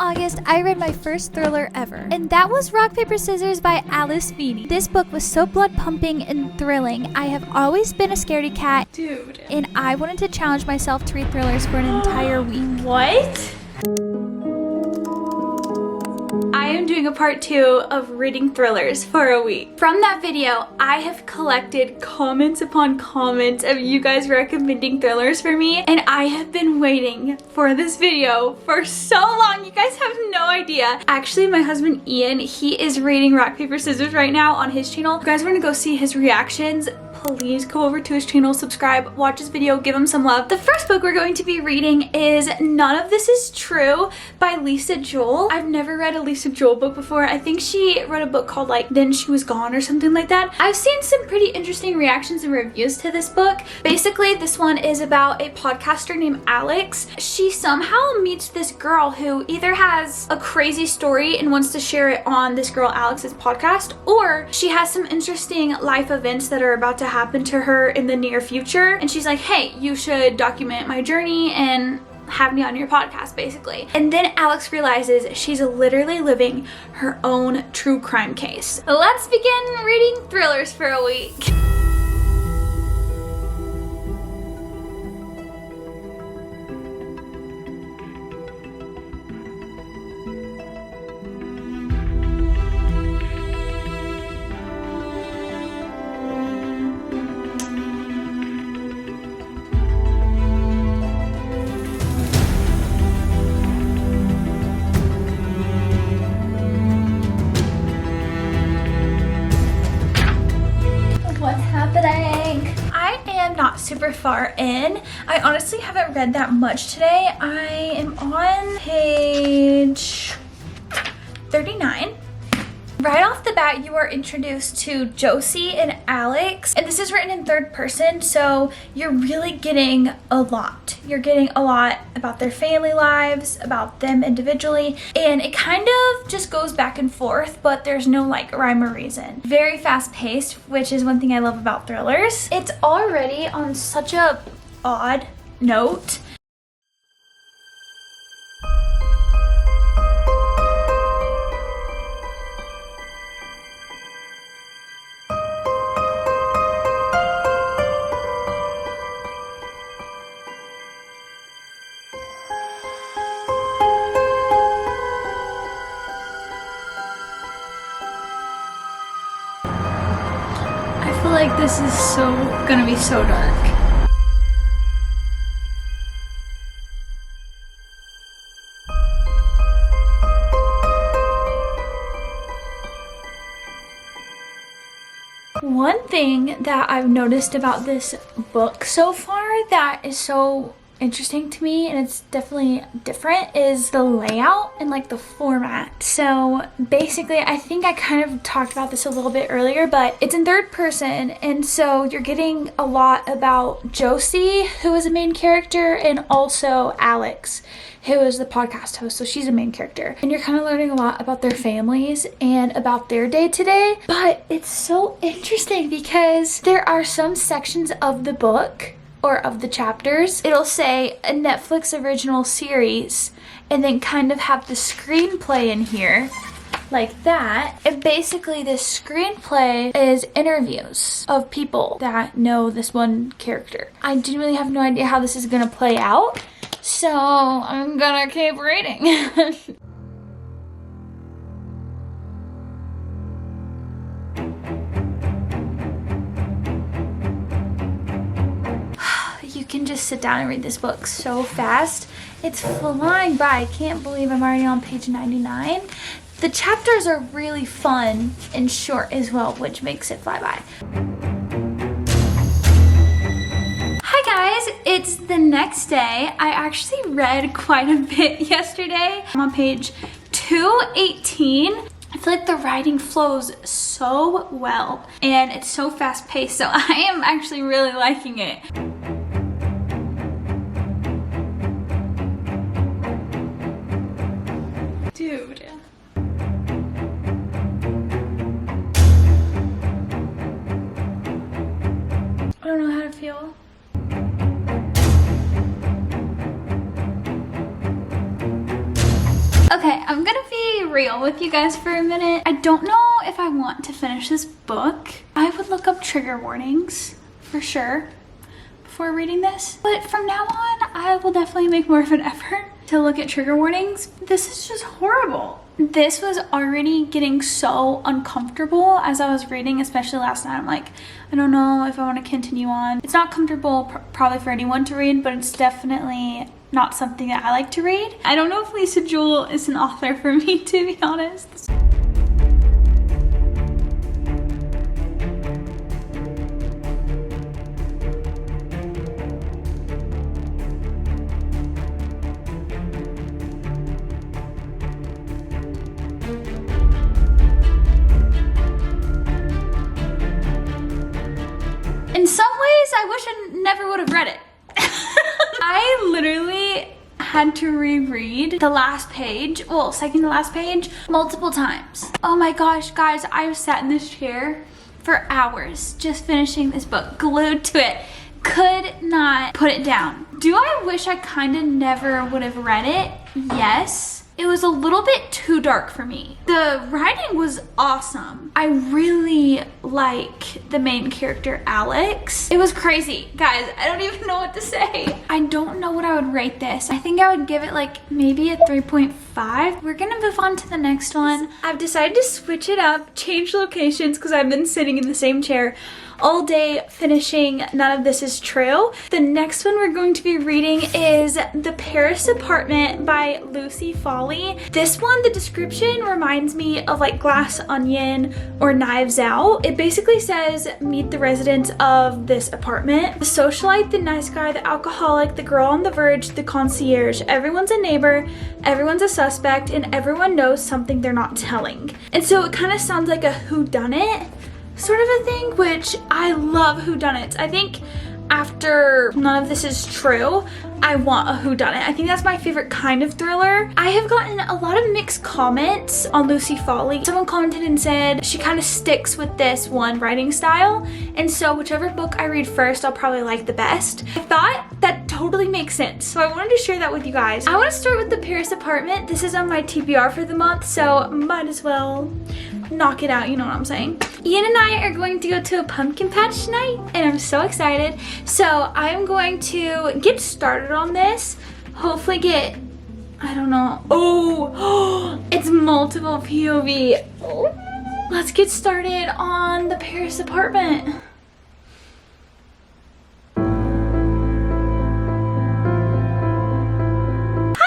August, I read my first thriller ever, and that was Rock, Paper, Scissors by Alice Feeney. This book was so blood-pumping and thrilling. I have always been a scaredy cat, dude, and I wanted to challenge myself to read thrillers for an entire week. What? I am doing a part 2 of reading thrillers for a week. From that video, I have collected comments upon comments of you guys recommending thrillers for me, and I have been waiting for this video for so long. You guys have no idea. Actually, my husband Ian, he is reading Rock, Paper, Scissors right now on his channel. If you guys want to go see his reactions, please go over to his channel, subscribe, watch his video, give him some love. The first book we're going to be reading is None of This Is True by Lisa Joel. I've never read a Lisa Joel book before. I think she wrote a book called like Then She Was Gone or something like that. I've seen some pretty interesting reactions and reviews to this book. Basically, this one is about a podcaster named Alex. She somehow meets this girl who either has a crazy story and wants to share it on this girl Alex's podcast, or she has some interesting life events that are about to happen to her in the near future, and she's like, hey, you should document my journey and have me on your podcast, basically. And then Alex realizes she's literally living her own true crime case. Let's begin reading thrillers for a week. Not super far in. I honestly haven't read that much today. I am on page 39. Right off the bat, you are introduced to Josie and Alex, and this is written in third person, so you're really getting a lot. You're getting a lot about their family lives, about them individually, and it kind of just goes back and forth, but there's no like rhyme or reason. Very fast paced, which is one thing I love about thrillers. It's already on such a odd note. Like this is gonna be so dark. One thing that I've noticed about this book so far that is so interesting to me, and it's definitely different, is the layout and like the format. So basically, I think I kind of talked about this a little bit earlier, but it's in third person, and so you're getting a lot about Josie, who is a main character, and also Alex, who is the podcast host, so she's a main character. And you're kind of learning a lot about their families and about their day-to-day. But it's so interesting because there are some sections of the book or of the chapters, it'll say a Netflix original series and then kind of have the screenplay in here like that. And basically this screenplay is interviews of people that know this one character. I genuinely have no idea how this is gonna play out, so I'm gonna keep reading. You can just sit down and read this book so fast. It's flying by. I can't believe I'm already on page 99. The chapters are really fun and short as well, which makes it fly by. Hi guys, it's the next day. I actually read quite a bit yesterday. I'm on page 218. I feel like the writing flows so well and it's so fast paced, so I am actually really liking it. Dude. I don't know how to feel. Okay, I'm gonna be real with you guys for a minute. I don't know if I want to finish this book. I would look up trigger warnings for sure before reading this. But from now on, I will definitely make more of an effort to look at trigger warnings. This is just horrible. This was already getting so uncomfortable as I was reading, especially last night. I'm like, I don't know if I want to continue on. It's not comfortable probably for anyone to read, but it's definitely not something that I like to read. I don't know if Lisa Jewell is an author for me, to be honest. In some ways, I wish I never would have read it. I literally had to reread the last page, well, second to last page, multiple times. Oh my gosh, guys, I've sat in this chair for hours just finishing this book, glued to it. Could not put it down. Do I wish I kind of never would have read it? Yes. It was a little bit too dark for me. The writing was awesome. I really like the main character, Alex. It was crazy. Guys, I don't even know what to say. I don't know what I would rate this. I think I would give it like maybe a 3.5. We're gonna move on to the next one. I've decided to switch it up, change locations because I've been sitting in the same chair all day finishing None of This Is True. The next one we're going to be reading is The Paris Apartment by Lucy Foley. This one, the description reminds me of like Glass Onion or Knives Out. It basically says, meet the residents of this apartment. The socialite, the nice guy, the alcoholic, the girl on the verge, the concierge. Everyone's a neighbor, everyone's a suspect, and everyone knows something they're not telling. And so it kind of sounds like a whodunit sort of a thing, which I love whodunits. I think after None of This Is True, I want a whodunit. I think that's my favorite kind of thriller. I have gotten a lot of mixed comments on Lucy Foley. Someone commented and said she kind of sticks with this one writing style, and so whichever book I read first, I'll probably like the best. I thought that totally makes sense, so I wanted to share that with you guys. I want to start with The Paris Apartment. This is on my TBR for the month, so might as well knock it out, you know what I'm saying. Ian and I are going to go to a pumpkin patch tonight, and I'm so excited. So I'm going to get started on this, hopefully get, I don't know, oh, it's multiple POV. Oh. Let's get started on The Paris Apartment.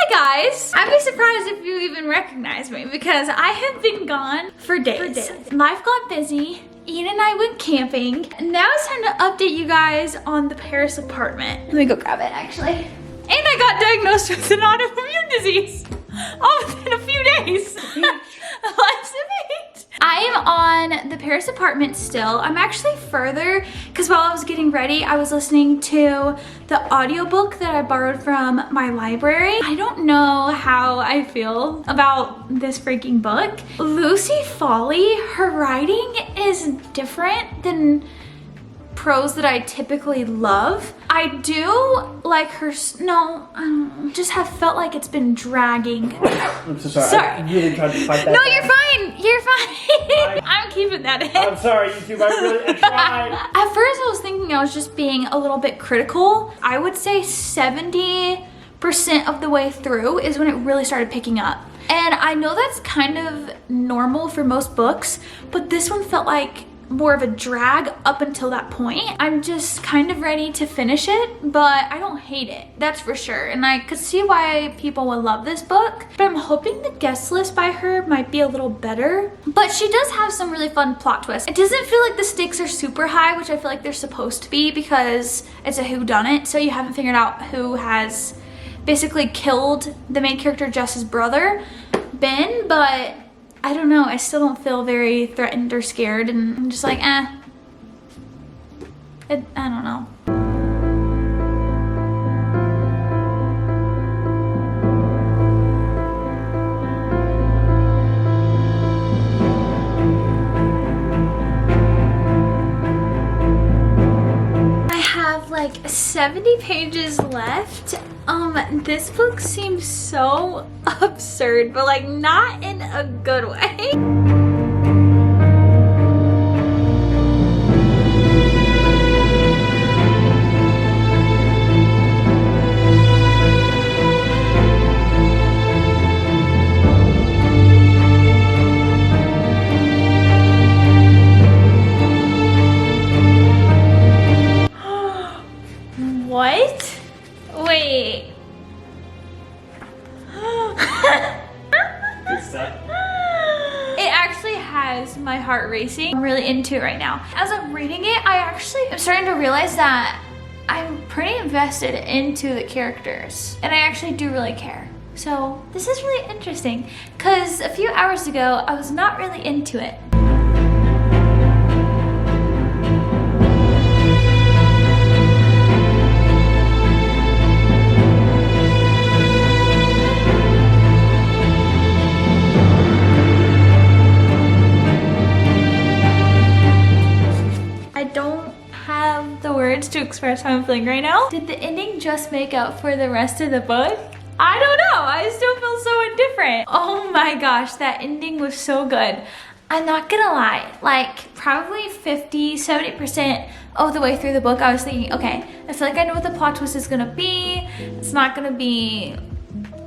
Guys, I'd be surprised if you even recognize me because I have been gone for days. Life got busy. Ian and I went camping. Now it's time to update you guys on The Paris Apartment. Let me go grab it actually. And I got diagnosed with an autoimmune disease all within a few days. Life's a beat. I am on The Paris Apartment still. I'm actually further because while I was getting ready, I was listening to the audiobook that I borrowed from my library. I don't know how I feel about this freaking book. Lucy Foley, her writing is different than prose that I typically love. I do like her, no, I don't know, just have felt like it's been dragging. I'm so sorry. I really tried to fight that. No, you're fine. You're fine. I'm keeping that in. I'm sorry, YouTube. I tried. At first, I was thinking I was just being a little bit critical. I would say 70% of the way through is when it really started picking up. And I know that's kind of normal for most books, but this one felt like more of a drag up until that point. I'm just kind of ready to finish it, but I don't hate it, that's for sure. And I could see why people would love this book, but I'm hoping the guest list by her might be a little better. But she does have some really fun plot twists. It doesn't feel like the stakes are super high, which I feel like they're supposed to be because it's a whodunit, so you haven't figured out who has basically killed the main character Jess's brother, Ben, but I don't know, I still don't feel very threatened or scared, and I'm just like, I don't know. I have like 70 pages left. This book seems so absurd, but like not in a good way. What? Wait. It actually has my heart racing. I'm really into it right now. As I'm reading it, I actually am starting to realize that I'm pretty invested into the characters. And I actually do really care. So this is really interesting because a few hours ago, I was not really into it. To express how I'm feeling right now. Did the ending just make up for the rest of the book? I don't know. I still feel so indifferent. Oh my gosh, that ending was so good. I'm not gonna lie, like probably 50-70% of the way through the book I was thinking, okay, I feel like I know what the plot twist is gonna be. It's not gonna be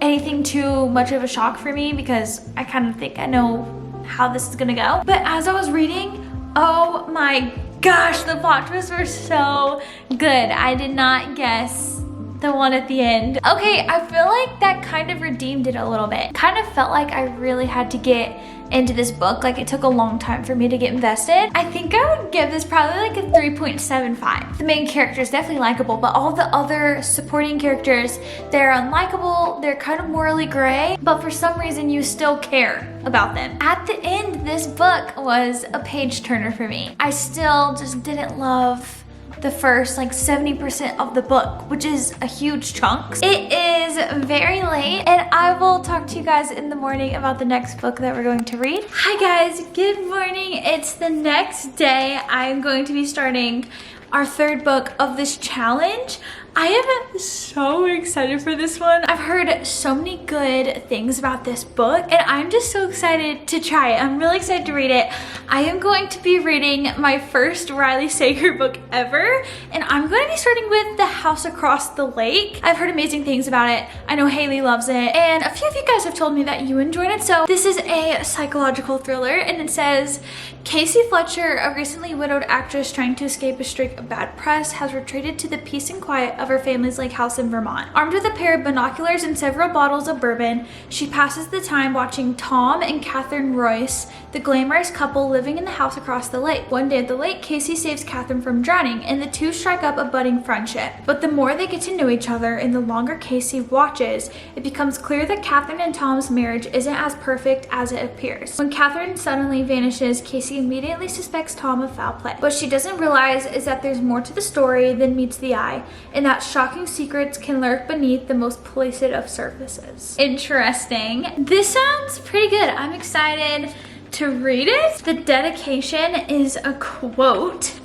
anything too much of a shock for me because I kind of think I know how this is gonna go. But as I was reading, oh my gosh, the plot twists were so good. I did not guess the one at the end. Okay, I feel like that kind of redeemed it a little bit. Kind of felt like I really had to get into this book. Like it took a long time for me to get invested. I think I would give this probably like a 3.75. The main character is definitely likable, but all the other supporting characters, they're unlikable, they're kind of morally gray, but for some reason you still care about them. At the end, this book was a page turner for me. I still just didn't love the first like 70% of the book, which is a huge chunk. It is very late and I will talk to you guys in the morning about the next book that we're going to read. Hi guys, good morning. It's the next day. I'm going to be starting our third book of this challenge. I am so excited for this one. I've heard so many good things about this book and I'm just so excited to try it. I'm really excited to read it. I am going to be reading my first Riley Sager book ever and I'm going to be starting with The House Across the Lake. I've heard amazing things about it. I know Haley loves it and a few of you guys have told me that you enjoyed it. So this is a psychological thriller and it says, Casey Fletcher, a recently widowed actress trying to escape a streak of bad press, has retreated to the peace and quiet of her family's lake house in Vermont. Armed with a pair of binoculars and several bottles of bourbon, she passes the time watching Tom and Catherine Royce, the glamorous couple living in the house across the lake. One day at the lake, Casey saves Catherine from drowning, and the two strike up a budding friendship. But the more they get to know each other and the longer Casey watches, it becomes clear that Catherine and Tom's marriage isn't as perfect as it appears. When Catherine suddenly vanishes, Casey immediately suspects Tom of foul play. What she doesn't realize is that there's more to the story than meets the eye, and that shocking secrets can lurk beneath the most placid of surfaces. Interesting. This sounds pretty good. I'm excited to read it. The dedication is a quote.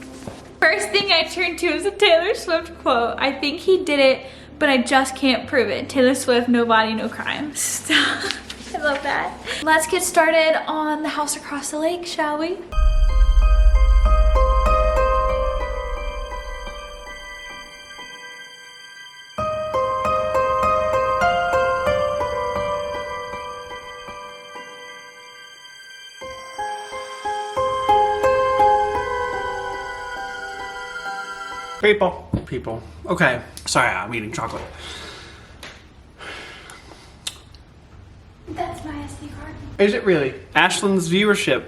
First thing I turned to is a Taylor Swift quote. I think he did it, but I just can't prove it. Taylor Swift, no body, no crime. Stop. I love that. Let's get started on The House Across the Lake, shall we? People. Okay. Sorry, I'm eating chocolate. That's my SD card. Is it really? Ashlyn's viewership.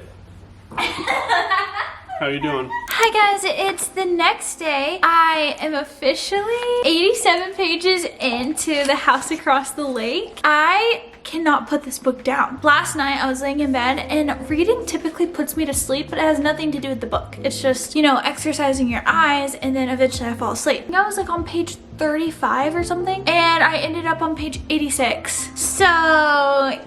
How you doing? Hi guys, it's the next day. I am officially 87 pages into The House Across the Lake. I cannot put this book down. Last night I was laying in bed and reading typically puts me to sleep, but it has nothing to do with the book. It's just, you know, exercising your eyes and then eventually I fall asleep. I was like on page 35 or something, and I ended up on page 86. So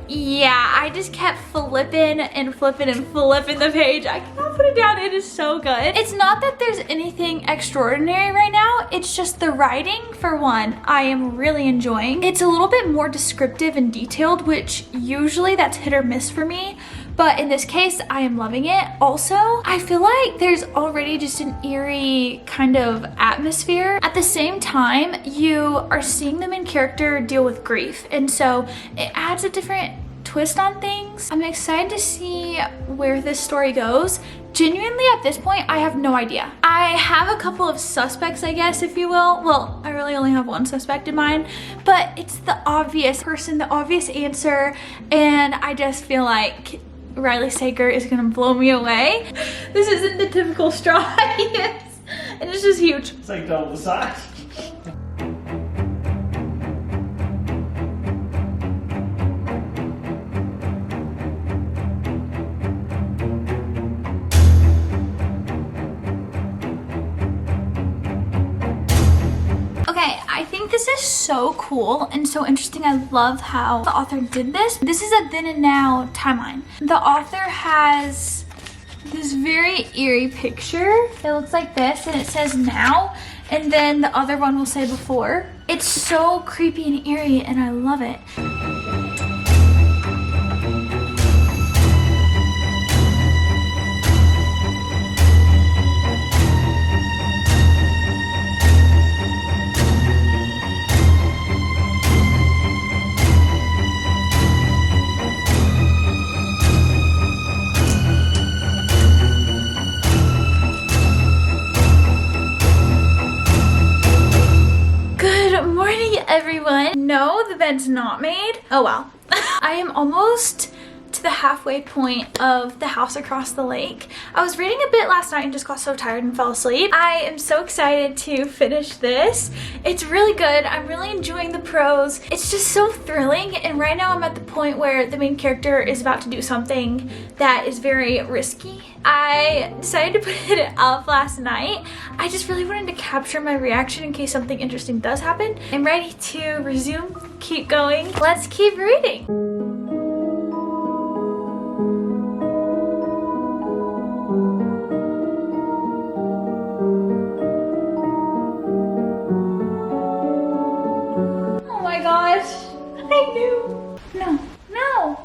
yeah, I just kept flipping and flipping and flipping the page. I cannot put it down. It is so good. It's not that there's anything extraordinary right now, it's just the writing, for one, I am really enjoying. It's a little bit more descriptive and detailed, which usually that's hit or miss for me, but in this case, I am loving it. Also, I feel like there's already just an eerie kind of atmosphere. At the same time, you are seeing the main character deal with grief, and so it adds a different twist on things. I'm excited to see where this story goes. Genuinely, at this point, I have no idea. I have a couple of suspects, I guess, if you will. Well, I really only have one suspect in mind, but it's the obvious person, the obvious answer, and I just feel like Riley Sager is gonna blow me away. This isn't the typical straw he is, and it's just huge. It's like double the size. Okay, I think this is so cool and so interesting. I love how the author did this. This is a then and now timeline. The author has this very eerie picture. It looks like this, and it says now, and then the other one will say before. It's so creepy and eerie, and I love it. Everyone, no, the bed's not made. Oh well. I am almost to the halfway point of The House Across the Lake. I was reading a bit last night and just got so tired and fell asleep. I am so excited to finish this. It's really good. I'm really enjoying the prose. It's just so thrilling, and right now I'm at the point where the main character is about to do something that is very risky. I decided to put it up last night. I just really wanted to capture my reaction in case something interesting does happen. I'm ready to resume, keep going. Let's keep reading. Oh my gosh, I knew. No, no.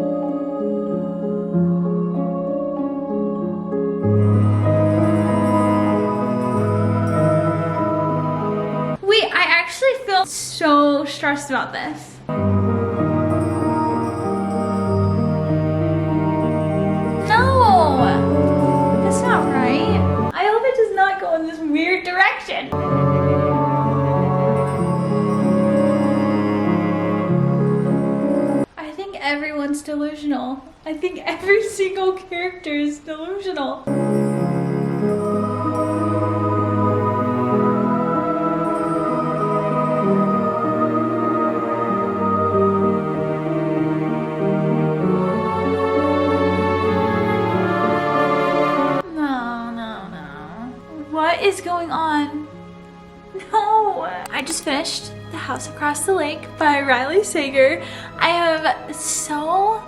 I actually feel so stressed about this. No, that's not right. I hope it does not go in this weird direction. I think everyone's delusional. I think every single character is delusional. What is going on? No! I just finished The House Across the Lake by Riley Sager. I have so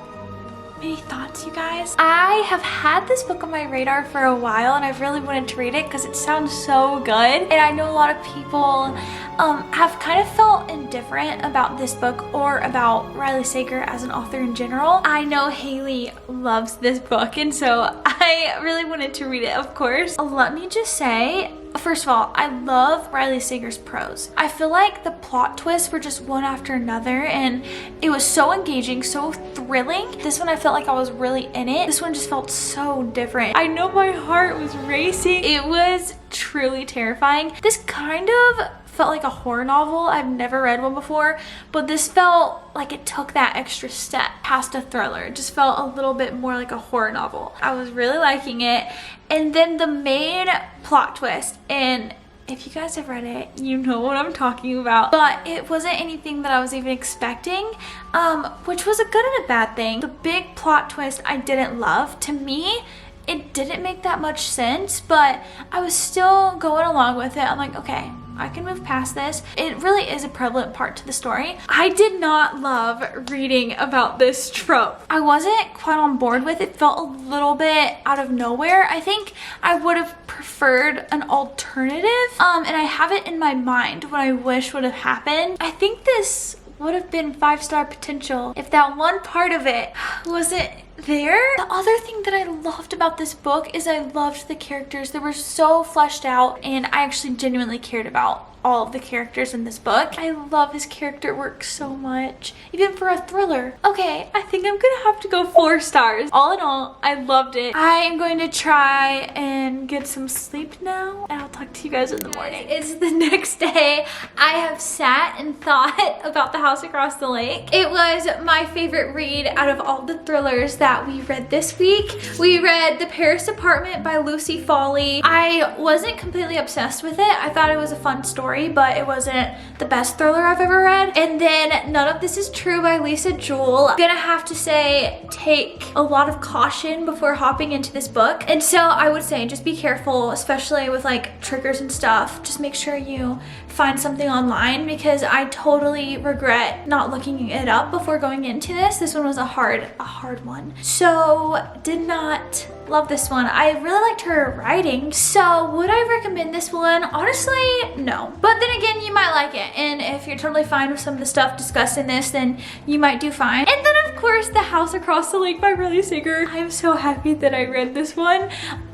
many thoughts, you guys. I have had this book on my radar for a while, and I've really wanted to read it because it sounds so good. And I know a lot of people have kind of felt indifferent about this book or about Riley Sager as an author in general. I know Haley loves this book, and so I really wanted to read it, of course. Let me just say, first of all, I love Riley Sager's prose. I feel like the plot twists were just one after another, and it was so engaging, so thrilling. This one I felt like I was really in it. This one just felt so different. I know my heart was racing. It was truly terrifying. This kind of felt like a horror novel. I've never read one before, but this felt like it took that extra step past a thriller. It just felt a little bit more like a horror novel. I was really liking it. And then the main plot twist, and if you guys have read it, you know what I'm talking about, but it wasn't anything that I was even expecting, which was a good and a bad thing. The big plot twist I didn't love. To me, it didn't make that much sense, but I was still going along with it. I'm like, okay, I can move past this. It really is a prevalent part to the story. I did not love reading about this trope. I wasn't quite on board with it. It felt a little bit out of nowhere. I think I would have preferred an alternative, and I have it in my mind what I wish would have happened. I think this would have been 5-star potential if that one part of it wasn't there. The other thing that I loved about this book is I loved the characters. They were so fleshed out, and I actually genuinely cared about all of the characters in this book. I love his character work so much, even for a thriller. Okay, I think I'm gonna have to go 4 stars. All in all, I loved it. I am going to try and get some sleep now, and I'll talk to you guys in the morning. It's the next day. I have sat and thought about The House Across the Lake. It was my favorite read out of all the thrillers that we read this week. We read The Paris Apartment by Lucy Foley. I wasn't completely obsessed with it. I thought it was a fun story, but it wasn't the best thriller I've ever read. And then None of This Is True by Lisa Jewell. I'm gonna have to say, take a lot of caution before hopping into this book. And so I would say just be careful, especially with like triggers and stuff. Just make sure you find something online, because I totally regret not looking it up before going into this. This one was a hard one. So did not love this one. I really liked her writing. So would I recommend this one? Honestly, no. But then again, you might like it. And if you're totally fine with some of the stuff discussed in this, then you might do fine. And then of course, The House Across the Lake by Riley Sager. I'm so happy that I read this one.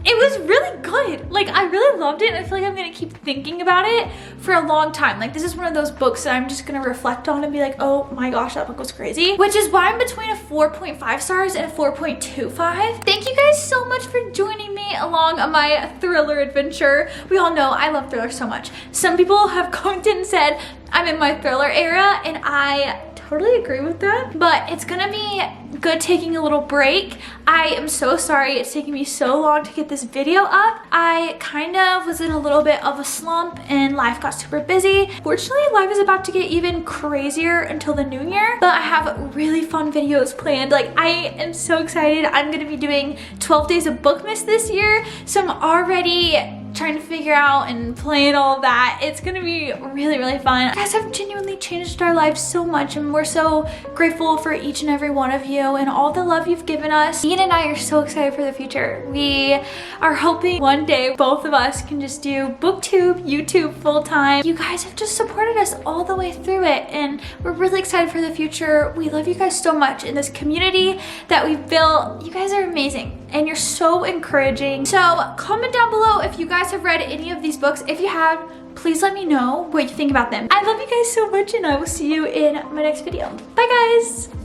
It was really good. Like, I really loved it, and I feel like I'm gonna keep thinking about it for a long time. Like, this is one of those books that I'm just gonna reflect on and be like, oh my gosh, that book was crazy. Which is why I'm between a 4.5 stars and a 4.25. Thank you guys so much for joining me along on my thriller adventure. We all know I love thrillers so much. Some people have commented and said I'm in my thriller era, and I totally agree with that, but it's gonna be good taking a little break. I am so sorry it's taking me so long to get this video up. I kind of was in a little bit of a slump and life got super busy. Fortunately, life is about to get even crazier until the new year, but I have really fun videos planned. Like, I am so excited. I'm gonna be doing 12 days of Bookmas this year, so I'm already trying to figure out and plan all that. It's gonna be really, really fun. You guys have genuinely changed our lives so much, and we're so grateful for each and every one of you and all the love you've given us. Ian and I are so excited for the future. We are hoping one day both of us can just do booktube, YouTube full-time. You guys have just supported us all the way through it, and we're really excited for the future. We love you guys so much in this community that we've built. You guys are amazing, and you're so encouraging. So comment down below if you guys have read any of these books. If you have, please let me know what you think about them. I love you guys so much, and I will see you in my next video. Bye guys!